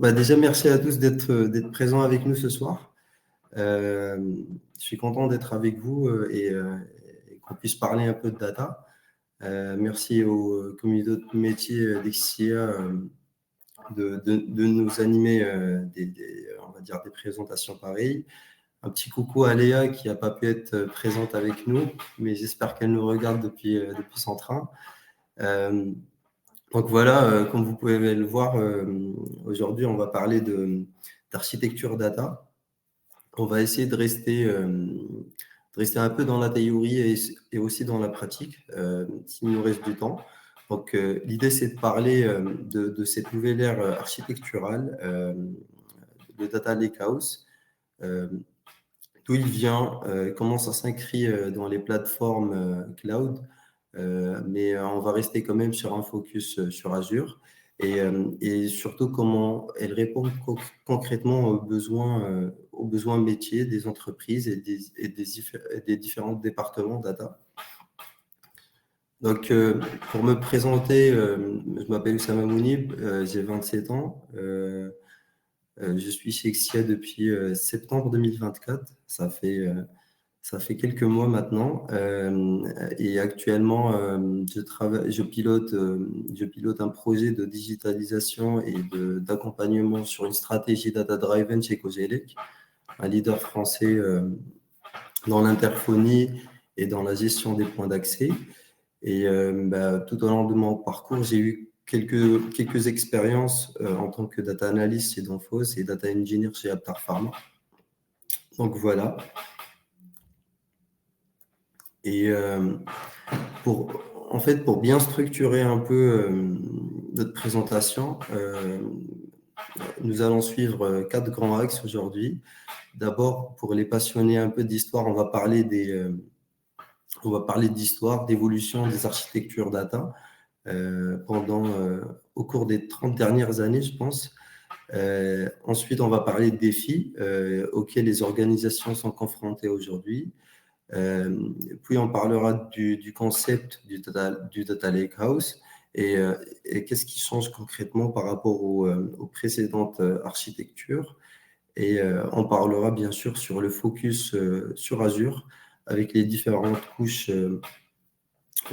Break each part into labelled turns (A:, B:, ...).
A: Déjà, merci à tous d'être présents avec nous ce soir. Euh, je suis content d'être avec vous et qu'on puisse parler un peu de data. Merci au comité de métier d'Exia de nous animer on va dire des présentations pareilles. Un petit coucou à Léa qui n'a pas pu être présente avec nous, mais j'espère qu'elle nous regarde depuis son train. Euh, donc voilà, comme vous pouvez le voir, aujourd'hui, on va parler d'architecture data. On va essayer de rester un peu dans la théorie et aussi dans la pratique, s'il nous reste du temps. Donc, l'idée, c'est de parler de cette nouvelle ère architecturale, le Data Lakehouse, euh, d'où il vient, comment ça s'inscrit dans les plateformes cloud, mais on va rester quand même sur un focus sur Azure et surtout comment elle répond concrètement aux besoins métiers des entreprises et des différents départements data. Donc, pour me présenter, je m'appelle Oussama Mounib, j'ai 27 ans. Je suis chez Exia depuis septembre 2024. Ça fait quelques mois maintenant et actuellement, je pilote un projet de digitalisation et d'accompagnement sur une stratégie data-driven chez Cogelec, un leader français dans l'interphonie et dans la gestion des points d'accès. Et tout au long de mon parcours, j'ai eu quelques expériences en tant que data analyst chez Danfoss et data engineer chez Aptar Pharma. Donc voilà. Et pour bien structurer un peu notre présentation, nous allons suivre 4 grands axes aujourd'hui. D'abord, pour les passionnés un peu d'histoire, on va parler d'histoire, d'évolution des architectures data au cours des 30 dernières années, je pense. Ensuite, on va parler de défis auxquels les organisations sont confrontées aujourd'hui. Puis on parlera du concept du data lakehouse et qu'est-ce qui change concrètement par rapport aux précédentes architectures. Et on parlera bien sûr sur le focus sur Azure avec les différentes couches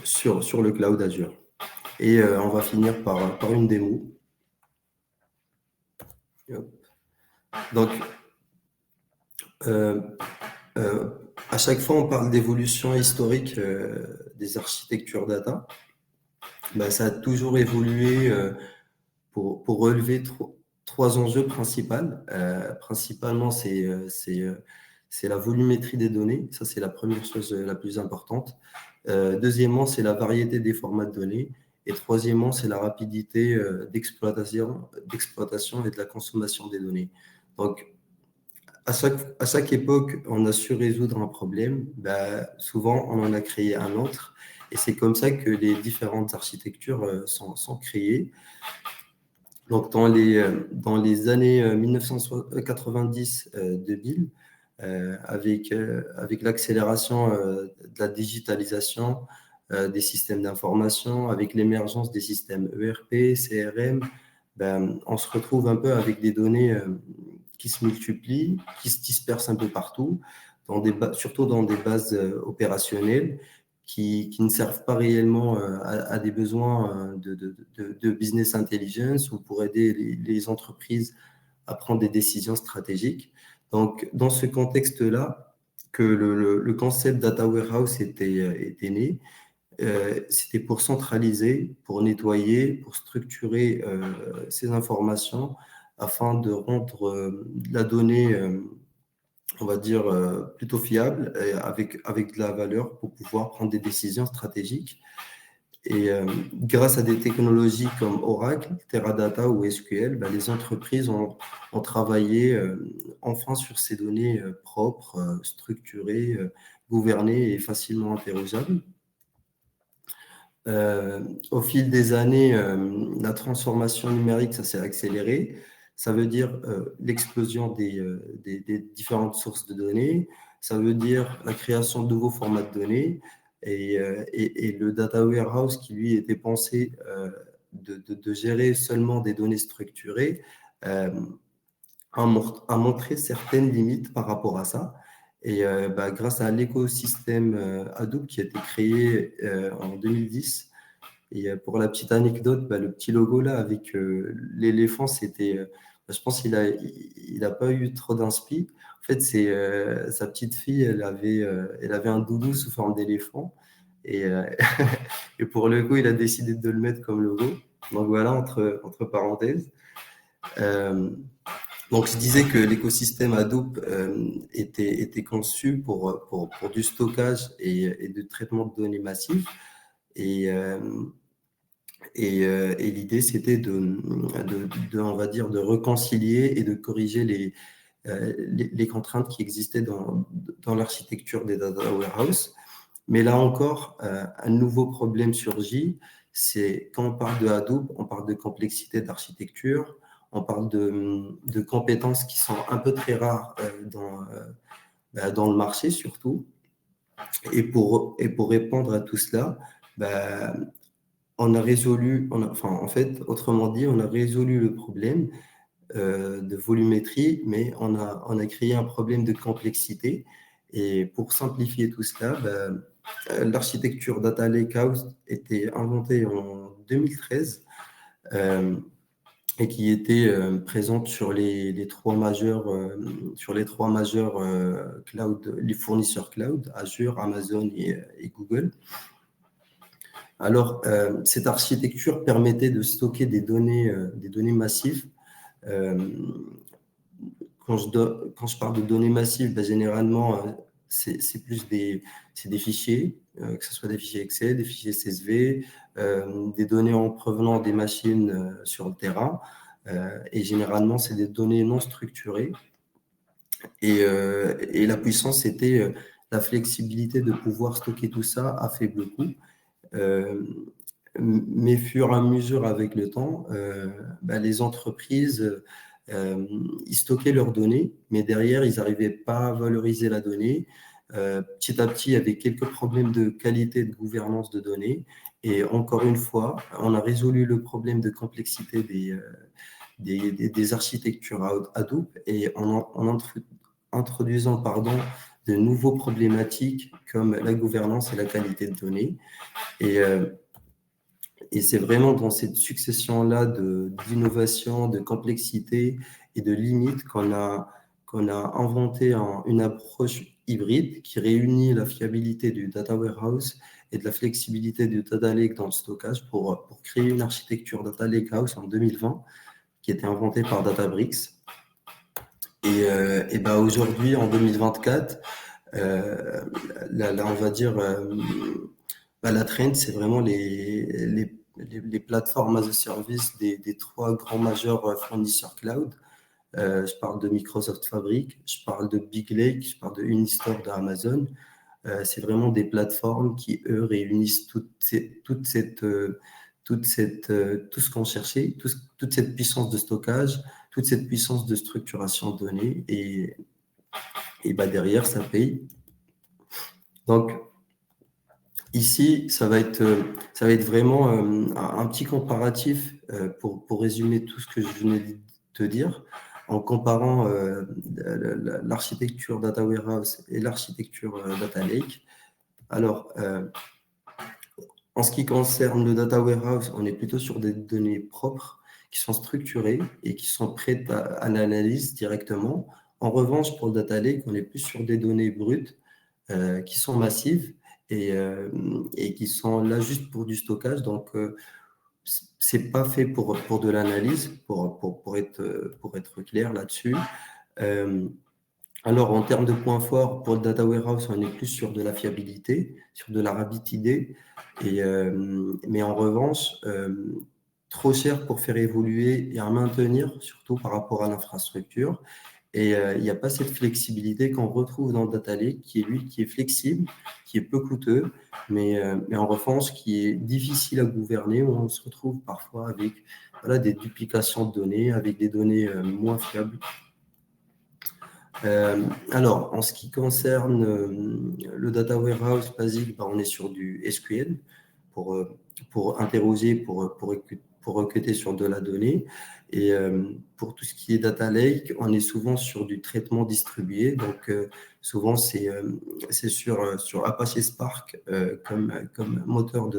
A: sur le cloud Azure. Et on va finir par une démo. Donc, à chaque fois, on parle d'évolution historique des architectures data. Ça a toujours évolué pour relever trois enjeux principaux. Principalement, c'est la volumétrie des données. Ça, c'est la première chose la plus importante. Deuxièmement, c'est la variété des formats de données. Et troisièmement, c'est la rapidité d'exploitation et de la consommation des données. Donc, à chaque époque, on a su résoudre un problème. Souvent, on en a créé un autre. Et c'est comme ça que les différentes architectures sont créées. Donc, dans les années 1990-2000, avec l'accélération de la digitalisation des systèmes d'information, avec l'émergence des systèmes ERP, CRM, on se retrouve un peu avec des données qui se multiplient, qui se dispersent un peu partout, surtout dans des bases opérationnelles qui ne servent pas réellement à des besoins de business intelligence ou pour aider les entreprises à prendre des décisions stratégiques. Donc, dans ce contexte-là, que le concept data warehouse était né, c'était pour centraliser, pour nettoyer, pour structurer ces informations afin de rendre la donnée, on va dire, plutôt fiable et avec de la valeur pour pouvoir prendre des décisions stratégiques. Et grâce à des technologies comme Oracle, Teradata ou SQL, les entreprises ont travaillé enfin sur ces données propres, structurées, gouvernées et facilement interrogeables. Au fil des années, la transformation numérique, ça s'est accéléré. Ça veut dire l'explosion des différentes sources de données. Ça veut dire la création de nouveaux formats de données et le data warehouse qui, lui, était pensé de gérer seulement des données structurées euh, a montré certaines limites par rapport à ça. Et grâce à l'écosystème Hadoop qui a été créé en 2010, et pour la petite anecdote, le petit logo là avec l'éléphant, c'était, je pense qu'il a pas eu trop d'inspi. En fait, c'est sa petite fille, elle avait un doudou sous forme d'éléphant. Et, et pour le coup, il a décidé de le mettre comme logo. Donc voilà, entre parenthèses. Euh, donc, je disais que l'écosystème Hadoop était conçu pour du stockage et du traitement de données massives. Et, et l'idée, c'était on va dire, de réconcilier et de corriger les contraintes qui existaient dans l'architecture des data warehouse. Mais là encore, un nouveau problème surgit, c'est quand on parle de Hadoop, on parle de complexité d'architecture, on parle de compétences qui sont un peu très rares dans le marché surtout. Et pour répondre à tout cela, bah, on a résolu, enfin, en fait, autrement dit, on a résolu le problème de volumétrie, mais on a créé un problème de complexité. Et pour simplifier tout cela, l'architecture Data Lakehouse était inventée en 2013 euh, et qui était présente sur les trois majeurs cloud, les fournisseurs cloud, Azure, Amazon et Google. Alors, cette architecture permettait de stocker des données massives. Euh, quand je parle de données massives, généralement, c'est plus c'est des fichiers, que ce soit des fichiers Excel, des fichiers CSV, des données en provenant des machines sur le terrain. Et généralement, c'est des données non structurées. Et la puissance, c'était la flexibilité de pouvoir stocker tout ça à faible coût. Euh, mais fur et à mesure avec le temps, les entreprises, ils stockaient leurs données, mais derrière, ils n'arrivaient pas à valoriser la donnée. Petit à petit, il y avait quelques problèmes de qualité de gouvernance de données. Et encore une fois, on a résolu le problème de complexité des architectures Hadoop et en introduisant de nouveaux problématiques comme la gouvernance et la qualité de données. Et, et c'est vraiment dans cette succession-là d'innovation, de complexité et de limites qu'on a inventé une approche hybride qui réunit la fiabilité du data warehouse et de la flexibilité du data lake dans le stockage pour créer une architecture data lakehouse en 2020 qui a été inventée par Databricks. Aujourd'hui, en 2024, on va dire, la trend, c'est vraiment les plateformes as a service des trois grands majeurs fournisseurs cloud. Je parle de Microsoft Fabric, je parle de Big Lake, je parle de Unistore d'Amazon. C'est vraiment des plateformes qui, eux, réunissent tout ce qu'on cherchait, toute cette puissance de stockage, toute cette puissance de structuration de données. Et derrière, ça paye. Donc, ici, ça va être vraiment un petit comparatif pour résumer tout ce que je venais de te dire, en comparant l'architecture Data Warehouse et l'architecture Data Lake. Alors, en ce qui concerne le Data Warehouse, on est plutôt sur des données propres qui sont structurées et qui sont prêtes à l'analyse directement. En revanche, pour le Data Lake, on est plus sur des données brutes qui sont massives et qui sont là juste pour du stockage. Donc, c'est pas fait pour de l'analyse, pour être clair là-dessus. Alors, en termes de points forts, pour le data warehouse, on est plus sur de la fiabilité, sur de la rapidité. Mais en revanche, trop cher pour faire évoluer et à maintenir, surtout par rapport à l'infrastructure. Et il n'y a pas cette flexibilité qu'on retrouve dans le data lake, qui est flexible, qui est peu coûteux, mais en revanche, qui est difficile à gouverner, où on se retrouve parfois avec des duplications de données, avec des données moins fiables. Alors, en ce qui concerne le data warehouse basique, on est sur du SQL pour interroger, pour requêter sur de la donnée. Et pour tout ce qui est data lake, on est souvent sur du traitement distribué. Donc, souvent, c'est sur Apache Spark comme moteur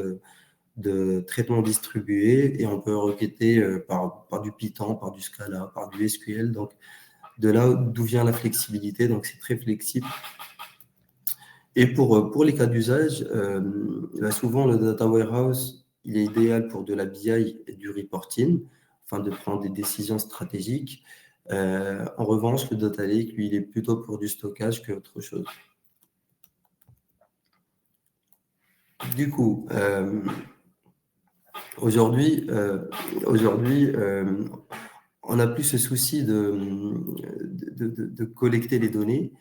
A: de traitement distribué et on peut requêter par du Python, par du Scala, par du SQL. Donc, de là d'où vient la flexibilité. Donc, c'est très flexible. Et pour les cas d'usage, souvent, le data warehouse, il est idéal pour de la BI et du reporting, afin de prendre des décisions stratégiques. En revanche, le data lake, lui, il est plutôt pour du stockage qu'autre chose. Du coup, aujourd'hui, on n'a plus ce souci de collecter les données,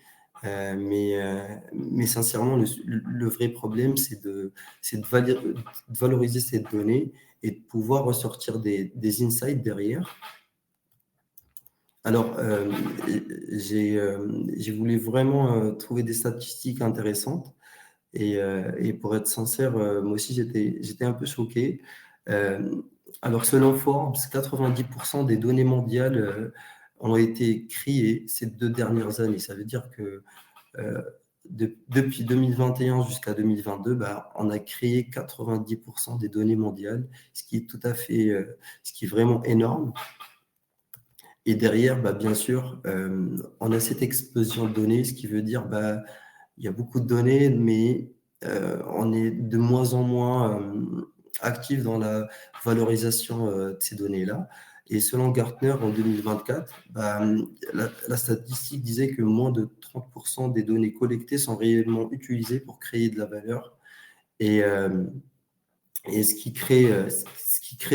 A: mais sincèrement, le vrai problème, c'est de valoriser ces données et de pouvoir ressortir des insights derrière. Alors, j'ai voulu vraiment trouver des statistiques intéressantes et pour être sincère, moi aussi, j'étais un peu choqué. Alors, selon Forbes, 90% des données mondiales ont été créées ces 2 dernières années. Ça veut dire que depuis 2021 jusqu'à 2022, on a créé 90% des données mondiales, ce qui est tout à fait, ce qui est vraiment énorme. Et derrière, bien sûr, on a cette explosion de données, ce qui veut dire il y a beaucoup de données, mais on est de moins en moins actif dans la valorisation de ces données-là. Et selon Gartner, en 2024, la statistique disait que moins de 30% des données collectées sont réellement utilisées pour créer de la valeur. Et ce qui crée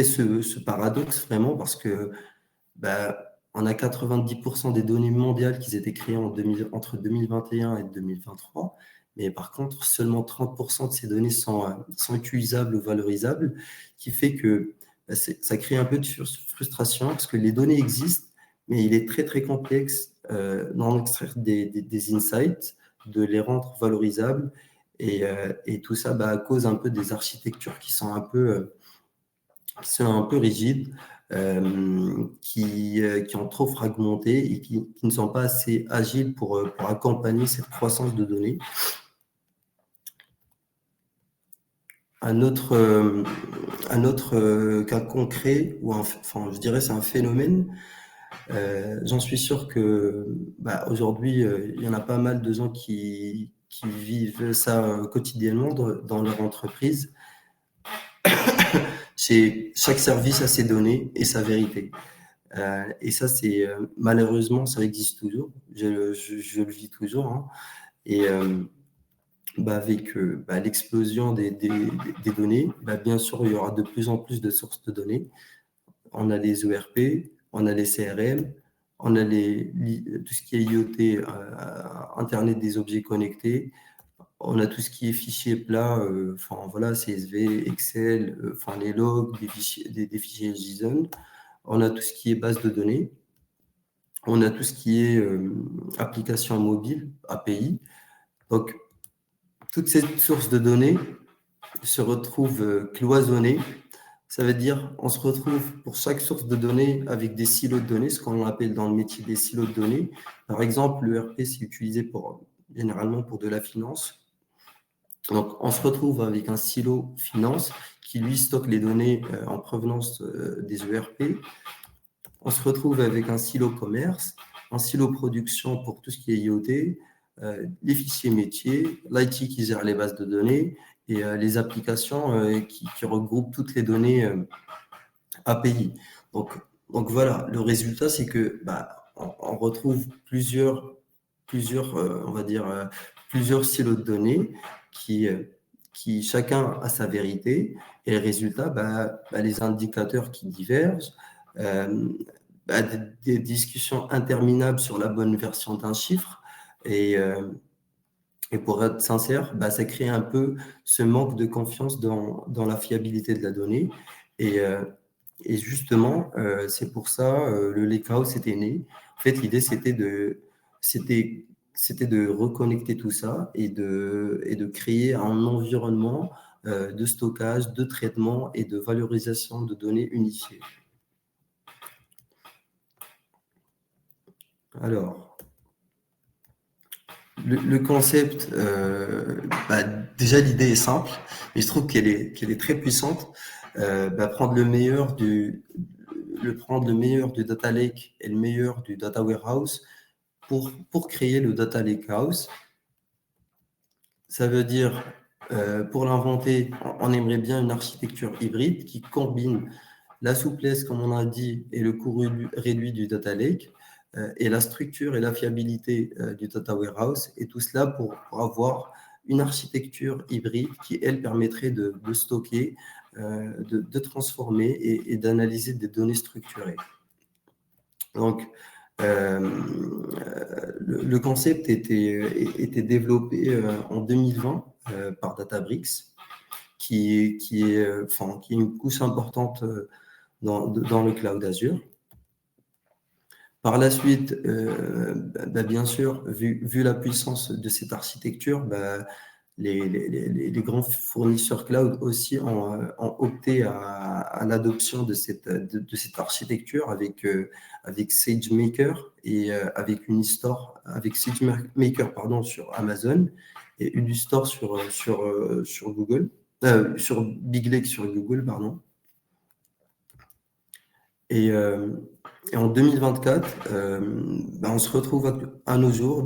A: ce paradoxe vraiment, parce que on a 90% des données mondiales qui étaient créées entre 2021 et 2023, mais par contre, seulement 30% de ces données sont utilisables ou valorisables, qui fait que ça crée un peu de frustration, parce que les données existent, mais il est très, très complexe d'en extraire des insights, de les rendre valorisables, et tout ça à cause un peu des architectures qui sont un peu rigides, qui ont trop fragmenté et qui ne sont pas assez agiles pour accompagner cette croissance de données. Un autre cas concret, enfin, je dirais c'est un phénomène. J'en suis sûr que aujourd'hui, il y en a pas mal de gens qui vivent ça quotidiennement dans leur entreprise. Chaque service a ses données et sa vérité. Et ça, malheureusement, ça existe toujours. Je le vis toujours. Hein. Et avec l'explosion des données, bien sûr, il y aura de plus en plus de sources de données. On a les ERP, on a les CRM, on a tout ce qui est IoT, Internet des objets connectés. On a tout ce qui est fichier plat, CSV, Excel, les logs, des fichiers JSON. On a tout ce qui est base de données. On a tout ce qui est application mobile, API. Donc, toutes ces sources de données se retrouvent cloisonnées. Ça veut dire on se retrouve pour chaque source de données avec des silos de données, ce qu'on appelle dans le métier des silos de données. Par exemple, l'ERP, c'est utilisé généralement pour de la finance. Donc, on se retrouve avec un silo finance qui, lui, stocke les données en provenance des ERP. On se retrouve avec un silo commerce, un silo production pour tout ce qui est IoT, les fichiers métiers, l'IT qui gère les bases de données et les applications qui regroupent toutes les données API. Donc voilà, le résultat, c'est que on retrouve plusieurs silos de données qui chacun a sa vérité, et le résultat, les indicateurs qui divergent, des discussions interminables sur la bonne version d'un chiffre, et pour être sincère, ça crée un peu ce manque de confiance dans la fiabilité de la donnée, et justement, c'est pour ça le Lakehouse était né. En fait, l'idée, c'était de reconnecter tout ça et de créer un environnement, de stockage, de traitement et de valorisation de données unifiées. Alors, le concept, déjà l'idée est simple, mais je trouve qu'elle est très puissante. Prendre le meilleur prendre le meilleur du data lake et le meilleur du data warehouse pour créer le data lake house. Ça veut dire, pour l'inventer, on aimerait bien une architecture hybride qui combine la souplesse, comme on a dit, et le coût réduit du data lake, et la structure et la fiabilité du data warehouse, et tout cela pour avoir une architecture hybride qui, elle, permettrait de stocker, de transformer et d'analyser des données structurées. Donc, le concept était développé en 2020 par Databricks, qui est une couche importante dans le cloud Azure. Par la suite, bien sûr, vu la puissance de cette architecture, les grands fournisseurs cloud aussi ont opté à l'adoption de cette architecture avec SageMaker et avec Unistore, avec SageMaker sur Amazon et Unistore sur Google, sur Big Lake sur Google, pardon. Et en 2024, on se retrouve à nos jours,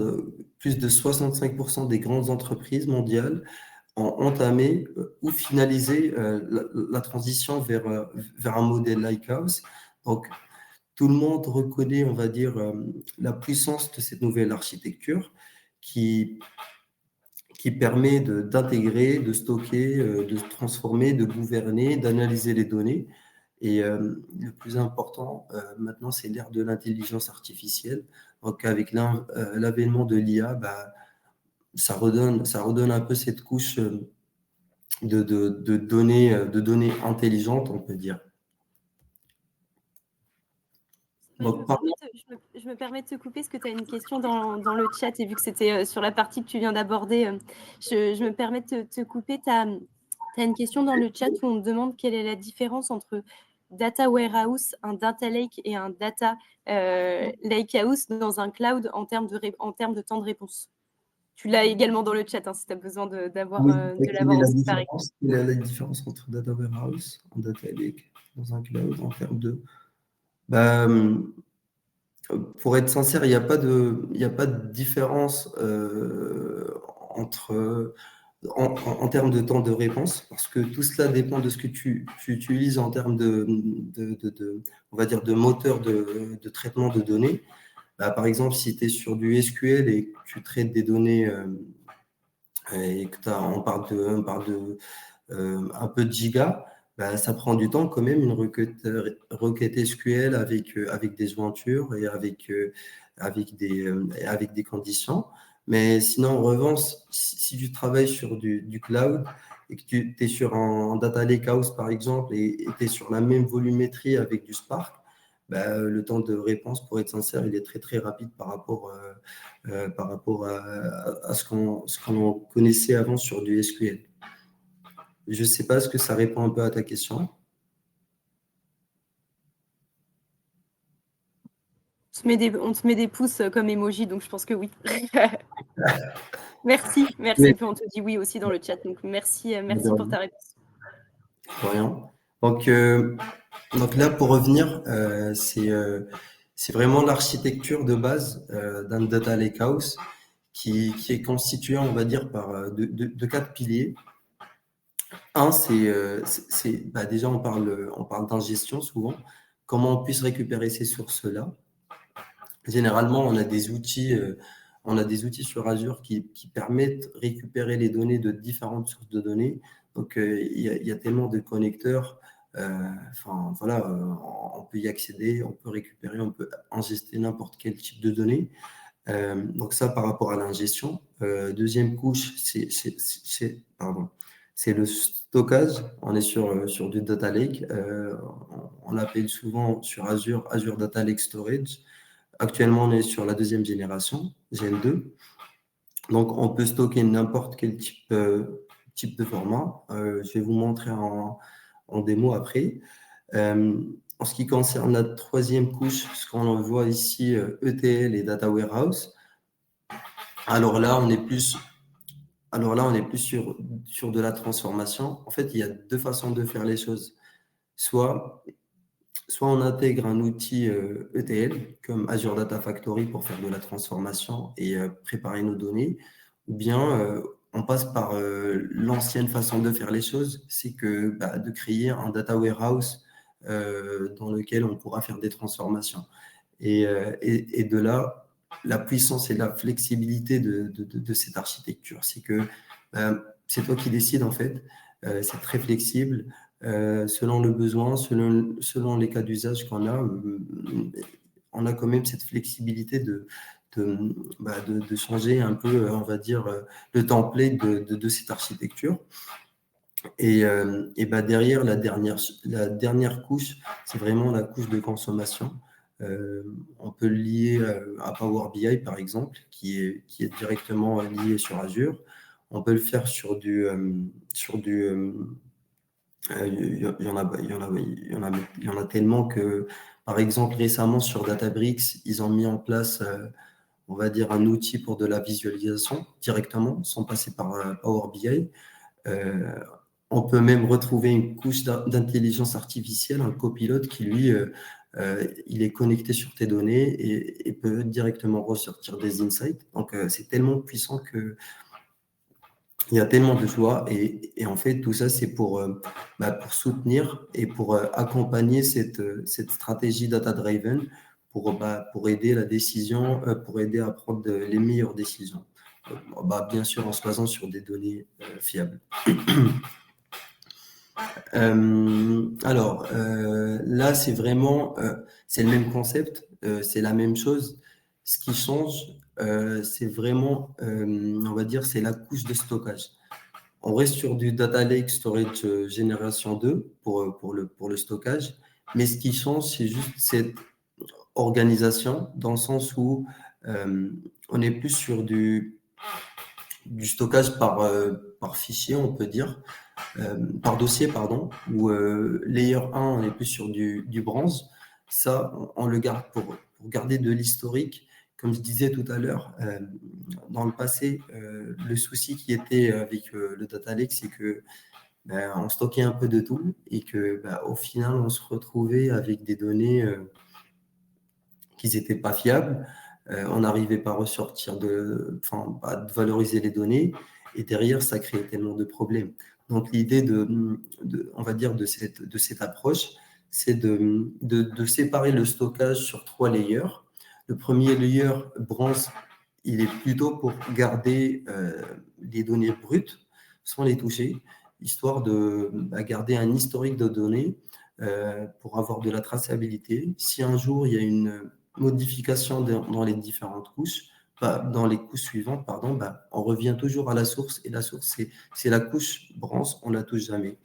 A: plus de 65% des grandes entreprises mondiales ont entamé ou finalisé la transition vers un modèle Lighthouse. Donc, tout le monde reconnaît, on va dire, la puissance de cette nouvelle architecture qui permet d'intégrer, de stocker, de transformer, de gouverner, d'analyser les données. Et le plus important, maintenant, c'est l'ère de l'intelligence artificielle. Donc, avec l'avènement de l'IA, ça redonne un peu cette couche de données intelligentes, on peut dire.
B: Donc, je me permets de te couper parce que tu as une question dans le chat et vu que c'était sur la partie que tu viens d'aborder, je me permets de te couper. Tu as une question dans le chat où on te demande quelle est la différence entre data warehouse, un data lake et un data lakehouse dans un cloud en termes de temps de réponse. Tu l'as également dans le chat si tu as besoin de l'avoir aussi pareil.
A: Quelle est la différence entre data warehouse, un data lake dans un cloud en termes de... pour être sincère, il n'y a pas de différence en termes de temps de réponse, parce que tout cela dépend de ce que tu utilises en termes on va dire, de moteur de traitement de données. Par exemple, si tu es sur du SQL et que tu traites des données et que on parle de un peu de giga, ça prend du temps quand même, une requête SQL avec des jointures et avec des conditions. Mais sinon, en revanche, si tu travailles sur du cloud et que tu es sur un data lakehouse, par exemple, et tu es sur la même volumétrie avec du Spark, le temps de réponse, pour être sincère, il est très, très rapide par rapport à ce qu'on connaissait avant sur du SQL. Je ne sais pas, est-ce que ça répond un peu à ta question?
B: On te met des pouces comme emoji, donc je pense que oui. Merci.
A: Oui.
B: Puis on te dit oui aussi dans le chat, donc merci pour ta réponse.
A: Rien. Donc là, pour revenir, c'est vraiment l'architecture de base d'un data lakehouse qui est constituée, on va dire, par de 4 piliers. Un, déjà, on parle d'ingestion souvent. Comment on puisse récupérer ces sources-là. Généralement, on a des outils sur Azure qui permettent de récupérer les données de différentes sources de données. Donc, il y a tellement de connecteurs. On peut y accéder, on peut récupérer, on peut ingester n'importe quel type de données. Donc, ça, par rapport à l'ingestion. Deuxième couche, c'est le stockage. On est sur du data lake. On l'appelle souvent sur Azure Data Lake Storage. Actuellement, on est sur la deuxième génération, Gen 2. Donc, on peut stocker n'importe quel type types de formats. Je vais vous montrer en démo après. En ce qui concerne la troisième couche, ce qu'on voit ici, ETL et Data Warehouse, alors là, on est plus sur de la transformation. En fait, il y a deux façons de faire les choses. Soit on intègre un outil ETL comme Azure Data Factory pour faire de la transformation et préparer nos données, ou bien on passe par l'ancienne façon de faire les choses, c'est que de créer un data warehouse dans lequel on pourra faire des transformations. Et de là, la puissance et la flexibilité de cette architecture, c'est que c'est toi qui décides en fait, c'est très flexible. Selon le besoin, selon les cas d'usage qu'on a, on a quand même cette flexibilité de changer un peu, on va dire, le template de cette architecture. Et derrière, la dernière couche, c'est vraiment la couche de consommation. On peut le lier à Power BI, par exemple, qui est directement lié sur Azure. On peut le faire sur du il y en a tellement que, par exemple, récemment sur Databricks, ils ont mis en place, on va dire, un outil pour de la visualisation directement, sans passer par Power BI. On peut même retrouver une couche d'intelligence artificielle, un copilote qui, lui, il est connecté sur tes données et peut directement ressortir des insights. Donc, c'est tellement puissant que il y a tellement de choix et en fait, tout ça, c'est pour soutenir et pour accompagner cette stratégie data-driven pour aider la décision, pour aider à prendre les meilleures décisions. Bien sûr, en se basant sur des données fiables. Là, c'est vraiment, c'est le même concept, c'est la même chose. Ce qui change, c'est vraiment, on va dire, c'est la couche de stockage. On reste sur du Data Lake Storage génération 2 pour le stockage, mais ce qui change, c'est juste cette organisation dans le sens où on est plus sur du stockage par fichier, on peut dire, par dossier, pardon, où layer 1, on est plus sur du bronze. Ça, on le garde pour garder de l'historique. Comme je disais tout à l'heure, dans le passé, le souci qui était avec le Data Lake, c'est que on stockait un peu de tout et que au final, on se retrouvait avec des données qui n'étaient pas fiables. On n'arrivait pas à ressortir de valoriser les données. Et derrière, ça créait tellement de problèmes. Donc, l'idée on va dire, de cette approche, c'est de séparer le stockage sur 3 layers. Le premier layer, bronze, il est plutôt pour garder les données brutes sans les toucher, histoire de garder un historique de données pour avoir de la traçabilité. Si un jour, il y a une modification dans les différentes couches, dans les couches suivantes, pardon, on revient toujours à la source et la source, c'est la couche bronze, on ne la touche jamais.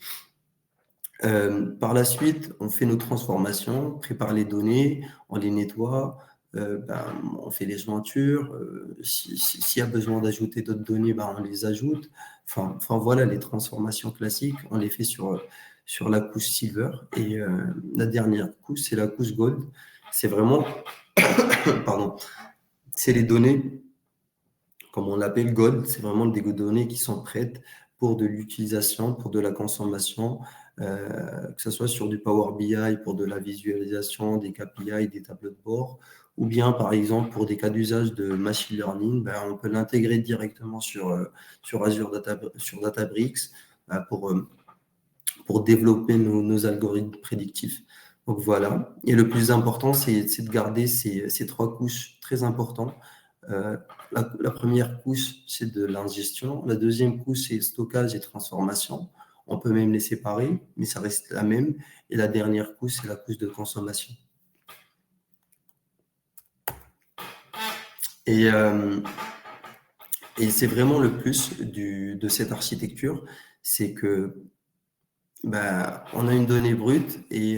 A: Par la suite, on fait nos transformations, on prépare les données, on les nettoie, on fait les jointures. S'il y a besoin d'ajouter d'autres données, on les ajoute. Enfin, voilà, les transformations classiques, on les fait sur la couche silver. Et la dernière couche, c'est la couche gold. C'est vraiment, pardon, c'est les données, comme on l'appelle gold, c'est vraiment des données qui sont prêtes pour de l'utilisation, pour de la consommation, que ce soit sur du Power BI pour de la visualisation, des KPI, des tableaux de bord, ou bien par exemple pour des cas d'usage de machine learning, on peut l'intégrer directement sur Azure sur Databricks pour développer nos algorithmes prédictifs. Donc voilà. Et le plus important, c'est de garder ces 3 couches très importantes. La première couche, c'est de l'ingestion. La deuxième couche, c'est stockage et transformation. On peut même les séparer, mais ça reste la même. Et la dernière couche, c'est la couche de consommation. Et c'est vraiment le plus de cette architecture, c'est que on a une donnée brute et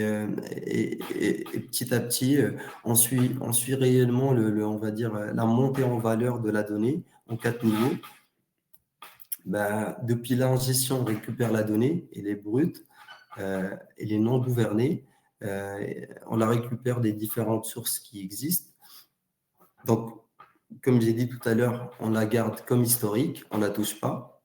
A: petit à petit, on suit réellement on va dire, la montée en valeur de la donnée en 4 niveaux. depuis l'ingestion, on récupère la donnée, elle est brute, elle est non gouvernée. On la récupère des différentes sources qui existent. Donc, comme j'ai dit tout à l'heure, on la garde comme historique, on ne la touche pas.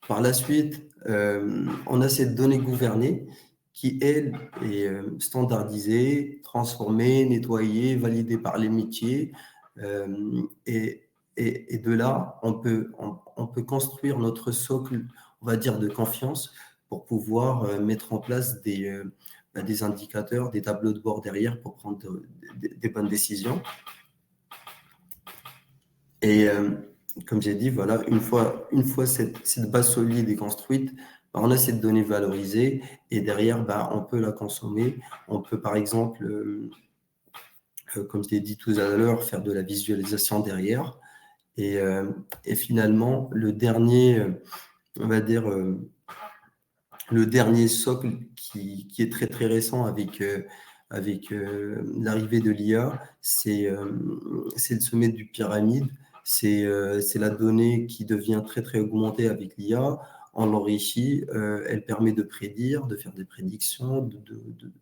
A: Par la suite, on a cette donnée gouvernée qui, elle, est standardisée, transformée, nettoyée, validée par les métiers. Et de là, on peut construire notre socle, on va dire, de confiance pour pouvoir mettre en place des indicateurs, des tableaux de bord derrière pour prendre des bonnes décisions. Et comme j'ai dit, voilà, une fois cette base solide est construite, on a cette donnée valorisée et derrière, on peut la consommer. On peut, par exemple, comme je l'ai dit tout à l'heure, faire de la visualisation derrière. Et finalement, le dernier, on va dire, le dernier socle qui est très, très récent avec l'arrivée de l'IA, c'est le sommet du pyramide. C'est la donnée qui devient très, très augmentée avec l'IA. On l'enrichit, elle permet de prédire, de faire des prédictions,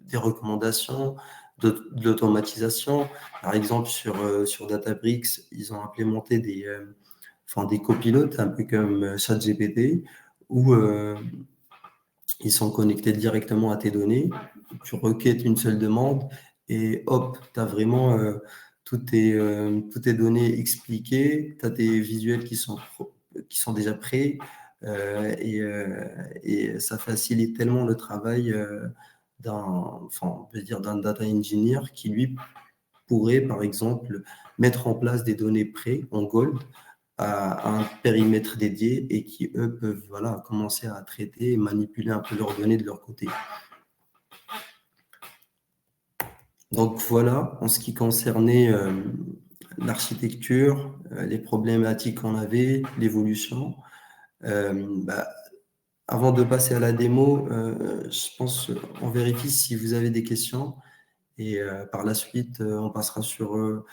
A: des recommandations, de l'automatisation. Par exemple, sur Databricks, ils ont implémenté des copilotes, un peu comme ChatGPT, où ils sont connectés directement à tes données. Tu requêtes une seule demande et hop, tu as vraiment toutes tes données expliquées. Tu as des visuels qui sont déjà prêts et ça facilite tellement le travail d'un data engineer qui, lui, pourrait, par exemple, mettre en place des données prêtes en gold à un périmètre dédié et qui, eux, peuvent commencer à traiter et manipuler un peu leurs données de leur côté. Donc voilà, en ce qui concernait l'architecture, les problématiques qu'on avait, l'évolution. Avant de passer à la démo, je pense on vérifie si vous avez des questions et par la suite, on passera sur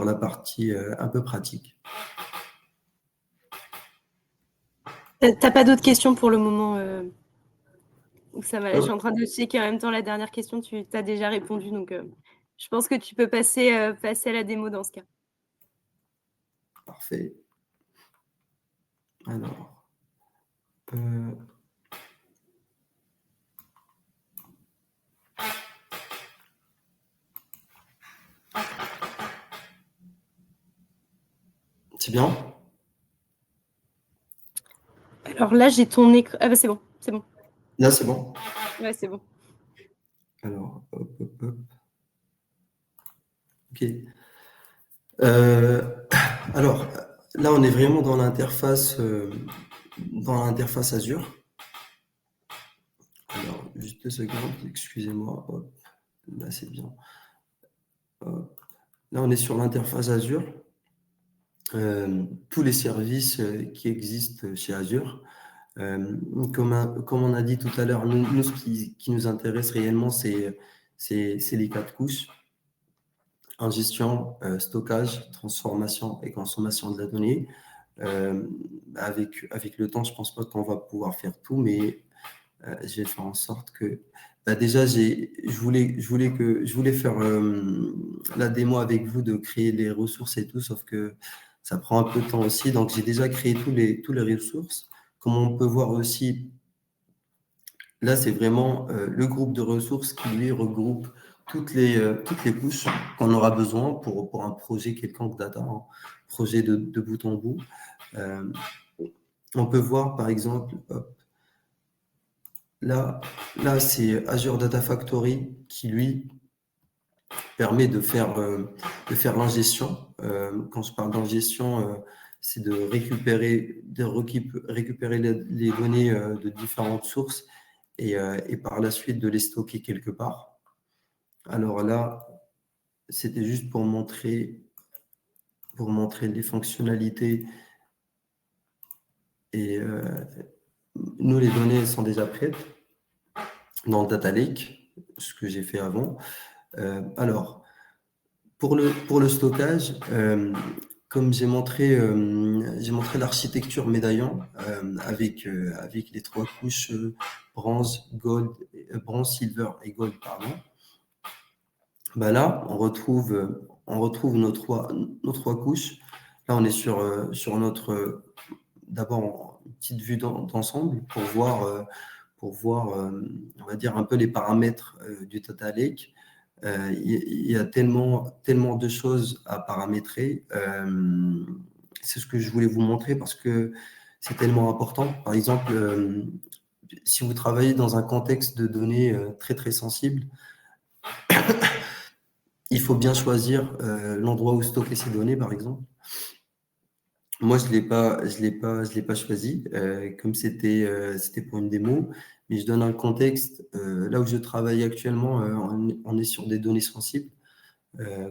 A: la partie un peu pratique.
B: T'as pas d'autres questions pour le moment ça va, je suis en train de checker en même temps la dernière question, tu as déjà répondu, donc je pense que tu peux passer à la démo dans ce cas.
A: Parfait. Alors, c'est bien?
B: Alors là, j'ai ton écran. Ah c'est bon, c'est bon.
A: Là, c'est bon?
B: Ouais, c'est bon.
A: Alors, hop. Ok. Alors, là, on est vraiment dans l'interface Azure. Alors, juste 2 secondes, excusez-moi. Hop. Là, c'est bien. Hop. Là, on est sur l'interface Azure. Tous les services qui existent chez Azure. Comme on a dit tout à l'heure, nous ce qui nous intéresse réellement, c'est les 4 couches. Ingestion, stockage, transformation et consommation de la donnée. Avec le temps, je ne pense pas qu'on va pouvoir faire tout, mais je vais faire en sorte que... déjà, je voulais faire la démo avec vous de créer les ressources et tout, sauf que ça prend un peu de temps aussi. Donc, j'ai déjà créé tous les ressources. Comme on peut voir aussi, là, c'est vraiment le groupe de ressources qui, lui, regroupe toutes les couches qu'on aura besoin pour un projet quelconque data, un projet de bout en bout. On peut voir, par exemple, là c'est Azure Data Factory qui, lui, permet de faire l'ingestion. Quand je parle d'ingestion, c'est de récupérer les données de différentes sources et par la suite de les stocker quelque part. Alors là, c'était juste pour montrer les fonctionnalités. Et nous, les données sont déjà prêtes dans le Data Lake, ce que j'ai fait avant. Alors, pour le stockage, comme j'ai montré l'architecture médaillon avec les 3 couches bronze, bronze, silver et gold, pardon. Bah là, on retrouve nos trois couches. Là, on est sur notre, d'abord, une petite vue d'ensemble pour voir, on va dire, un peu les paramètres du Data Lake. Il y a tellement de choses à paramétrer. C'est ce que je voulais vous montrer parce que c'est tellement important. Par exemple, si vous travaillez dans un contexte de données très, très sensible, il faut bien choisir l'endroit où stocker ces données, par exemple. Moi, je l'ai pas choisi, comme c'était pour une démo, mais je donne un contexte. Là où je travaille actuellement, on est sur des données sensibles.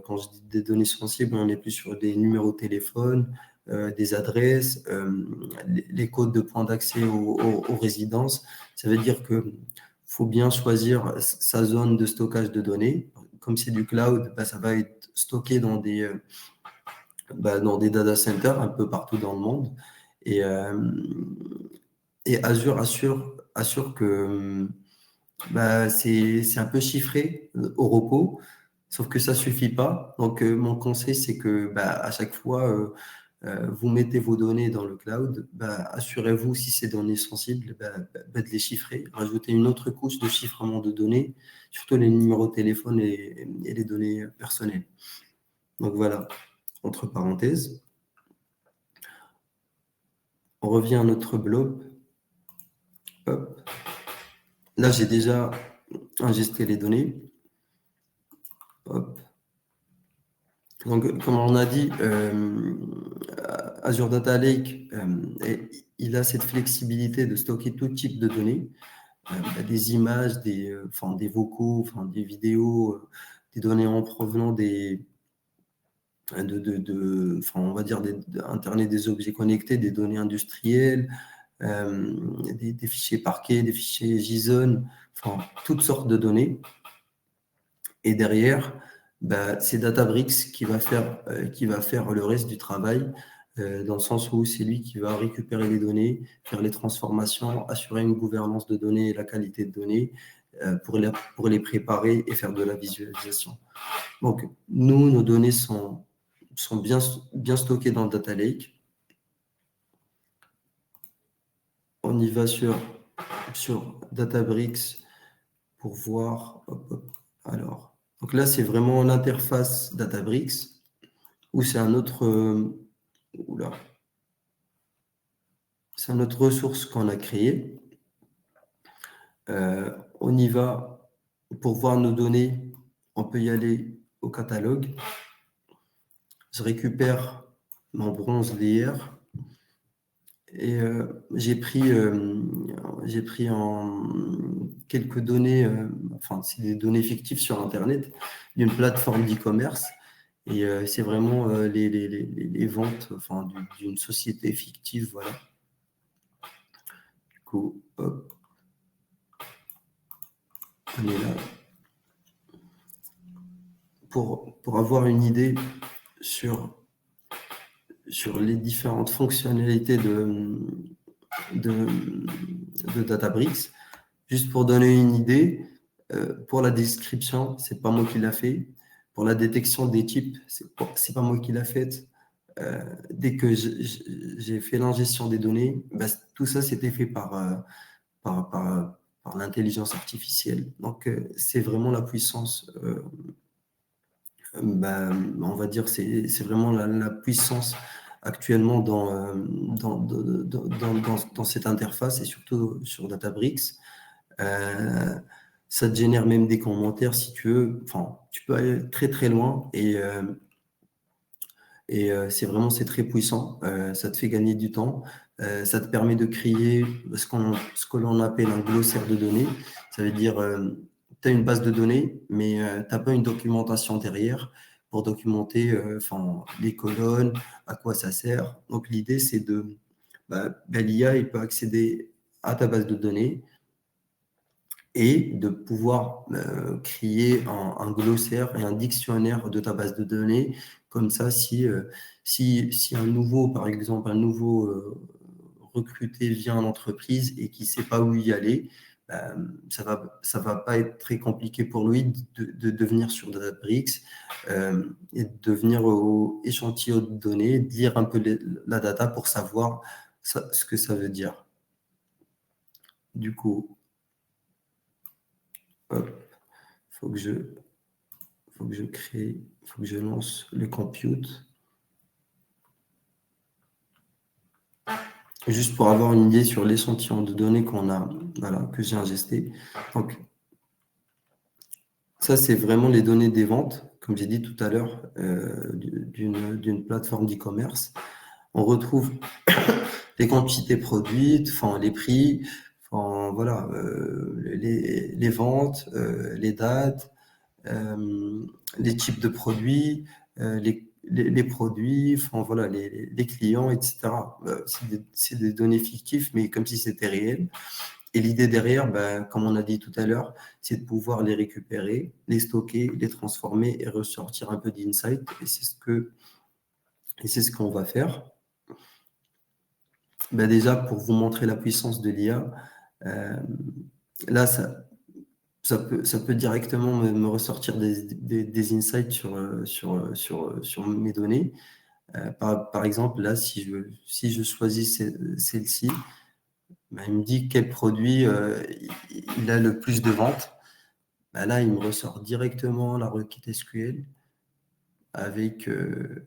A: Quand je dis des données sensibles, on est plus sur des numéros de téléphone, des adresses, les codes de points d'accès aux résidences. Ça veut dire que faut bien choisir sa zone de stockage de données. Comme c'est du cloud, bah, ça va être stocké dans des data centers un peu partout dans le monde. Et, et Azure assure que c'est un peu chiffré au repos, sauf que ça suffit pas. Donc, mon conseil, c'est que à chaque fois, vous mettez vos données dans le cloud, assurez-vous, si c'est données sensibles, de les chiffrer. Rajoutez une autre couche de chiffrement de données, surtout les numéros de téléphone et les données personnelles. Donc voilà, entre parenthèses. On revient à notre blob. Hop. Là, j'ai déjà ingesté les données. Hop. Donc, comme on a dit, Azure Data Lake, il a cette flexibilité de stocker tout type de données, des images, des vocaux, des vidéos, des données en provenant on va dire Internet des objets connectés, des données industrielles, des fichiers Parquet, des fichiers JSON, toutes sortes de données. Et derrière, c'est Databricks qui va faire le reste du travail, dans le sens où c'est lui qui va récupérer les données, faire les transformations, assurer une gouvernance de données et la qualité de données, pour les préparer et faire de la visualisation. Donc, nos données sont bien stockées dans le Data Lake. On y va sur Databricks pour voir. Alors, donc là, c'est vraiment l'interface Databricks, où c'est un autre, c'est une autre ressource qu'on a créée. On y va pour voir nos données. On peut y aller au catalogue. Je récupère mon bronze layer et j'ai pris en quelques données, c'est des données fictives sur Internet, d'une plateforme d'e-commerce. Et c'est vraiment les ventes d'une société fictive, voilà. Du coup, hop, on est là. Pour avoir une idée sur les différentes fonctionnalités de Databricks, juste pour donner une idée, pour la description, c'est pas moi qui l'a fait. Pour la détection des types, c'est pas moi qui l'a faite. Dès que j'ai fait l'ingestion des données, tout ça c'était fait par l'intelligence artificielle. Donc, c'est vraiment la puissance, on va dire, c'est vraiment la puissance actuellement dans cette interface et surtout sur Databricks. Ça te génère même des commentaires si tu veux. Tu peux aller très très loin et c'est très puissant. Ça te fait gagner du temps. Ça te permet de créer ce que l'on appelle un glossaire de données. Ça veut dire, tu as une base de données, mais tu n'as pas une documentation derrière pour documenter les colonnes, à quoi ça sert. Donc, l'idée, c'est l'IA, il peut accéder à ta base de données et de pouvoir créer un glossaire et un dictionnaire de ta base de données. Comme ça, si un nouveau, par exemple, un nouveau recruté vient en entreprise et qui ne sait pas où y aller, ça va pas être très compliqué pour lui de venir sur Databricks et de venir au échantillon de données, de lire un peu la data pour savoir ce que ça veut dire. Du coup, hop, faut que je lance le compute. Juste pour avoir une idée sur l'échantillon de données que j'ai ingesté. Donc, ça, c'est vraiment les données des ventes, comme j'ai dit tout à l'heure, d'une plateforme d'e-commerce. On retrouve les quantités produites, enfin, les prix, enfin, voilà, les ventes, les dates, les types de produits, les produits, enfin, voilà, les clients, etc. C'est des données fictives, mais comme si c'était réel. Et l'idée derrière, comme on a dit tout à l'heure, c'est de pouvoir les récupérer, les stocker, les transformer et ressortir un peu d'insight. Et c'est ce qu'on va faire. Déjà, pour vous montrer la puissance de l'IA, là, ça peut directement me ressortir des insights sur mes données. Par exemple, là, si je choisis celle-ci, il me dit quel produit il a le plus de ventes. Là, il me ressort directement la requête SQL avec, il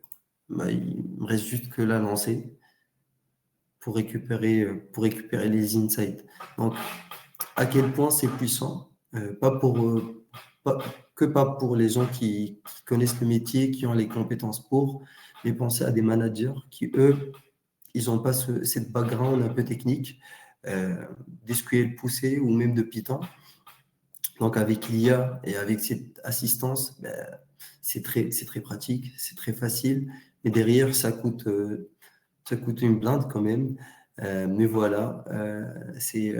A: me reste juste que la lancer pour récupérer les insights. Donc, à quel point c'est puissant, pas pour les gens qui connaissent le métier, qui ont les compétences pour, mais pensez à des managers qui, eux, ils n'ont pas cette background un peu technique, d'SQL poussé ou même de Python. Donc, avec l'IA et avec cette assistance, c'est très pratique, c'est très facile. Mais derrière, ça coûte une blinde quand même. Mais voilà, c'est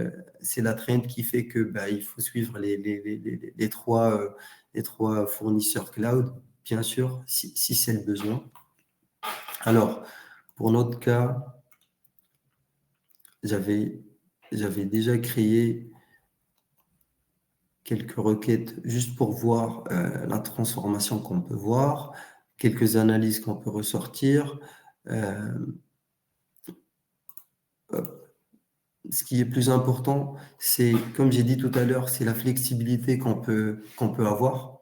A: la trend qui fait que il faut suivre les trois fournisseurs cloud, bien sûr, si c'est le besoin. Alors, pour notre cas, j'avais déjà créé quelques requêtes juste pour voir la transformation qu'on peut voir, quelques analyses qu'on peut ressortir. Ce qui est plus important, c'est, comme j'ai dit tout à l'heure, c'est la flexibilité qu'on peut avoir.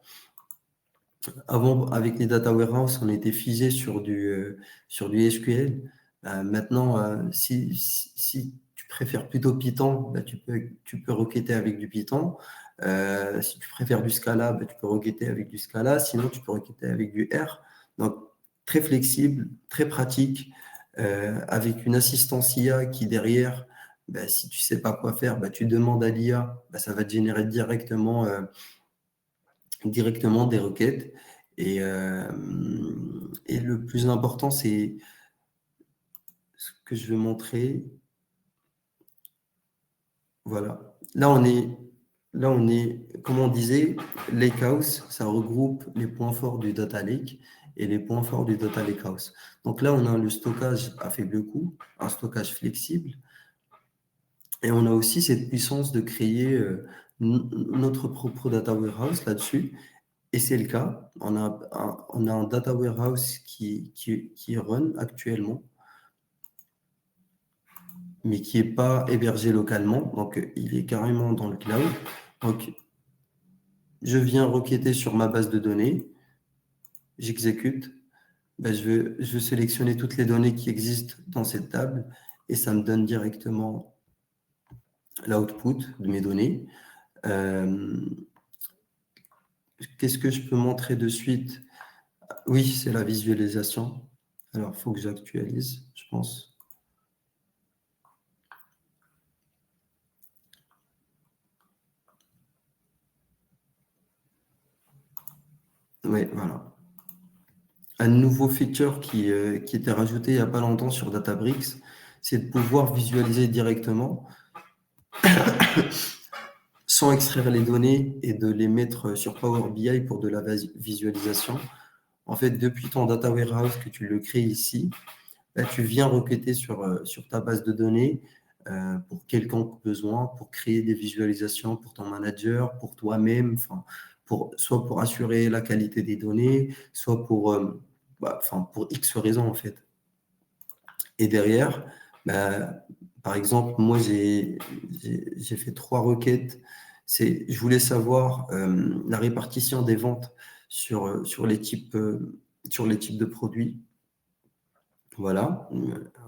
A: Avant, avec les data warehouse, on était figé sur du SQL. Maintenant, si tu préfères plutôt Python, tu peux requêter avec du Python. Si tu préfères du Scala, tu peux requêter avec du Scala. Sinon, tu peux requêter avec du R. Donc, très flexible, très pratique, avec une assistance IA qui, derrière, si tu ne sais pas quoi faire, tu demandes à l'IA, ça va te générer directement des requêtes. Et le plus important, c'est ce que je vais montrer. Voilà. Là, on est, comme on disait, Lakehouse, ça regroupe les points forts du Data Lake et les points forts du Data Lakehouse. Donc là, on a le stockage à faible coût, un stockage flexible. Et on a aussi cette puissance de créer notre propre data warehouse là-dessus. Et c'est le cas. On a un data warehouse qui run actuellement, mais qui n'est pas hébergé localement. Donc, il est carrément dans le cloud. Donc, je viens requêter sur ma base de données. J'exécute. Je vais sélectionner toutes les données qui existent dans cette table et ça me donne directement l'output de mes données. Qu'est-ce que je peux montrer de suite? Oui, c'est la visualisation. Alors, il faut que j'actualise, je pense. Oui, voilà. Un nouveau feature qui était rajouté il n'y a pas longtemps sur Databricks, c'est de pouvoir visualiser directement sans extraire les données et de les mettre sur Power BI pour de la visualisation. En fait, depuis ton data warehouse que tu le crées ici, là, tu viens requêter sur ta base de données pour quelconque besoin, pour créer des visualisations pour ton manager, pour toi-même, soit pour assurer la qualité des données, soit pour X raisons en fait. Et derrière, bah, par exemple, moi, j'ai fait 3 requêtes. Je voulais savoir la répartition des ventes sur sur les types de produits. Voilà.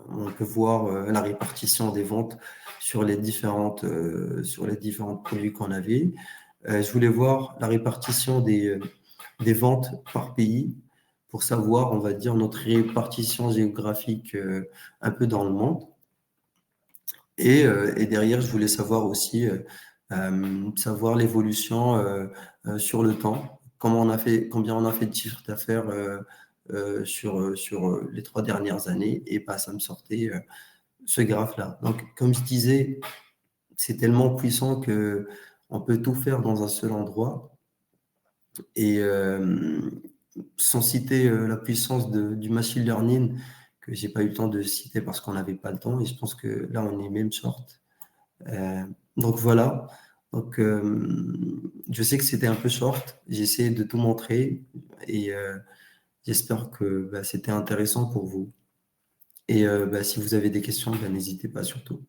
A: On peut voir la répartition des ventes sur sur les différents produits qu'on avait. Je voulais voir la répartition des ventes par pays pour savoir, on va dire, notre répartition géographique un peu dans le monde. Et derrière, je voulais savoir aussi savoir l'évolution sur le temps, combien on a fait de chiffre d'affaires sur les 3 dernières années. Et bah, ça me sortait ce graphe-là. Donc, comme je disais, c'est tellement puissant que on peut tout faire dans un seul endroit. Et sans citer la puissance du machine learning, que j'ai pas eu le temps de citer parce qu'on n'avait pas le temps, et je pense que là, on est même short. Donc voilà. Donc, je sais que c'était un peu short. J'ai essayé de tout montrer et j'espère que bah, c'était intéressant pour vous. Et bah, si vous avez des questions, bah, n'hésitez pas surtout.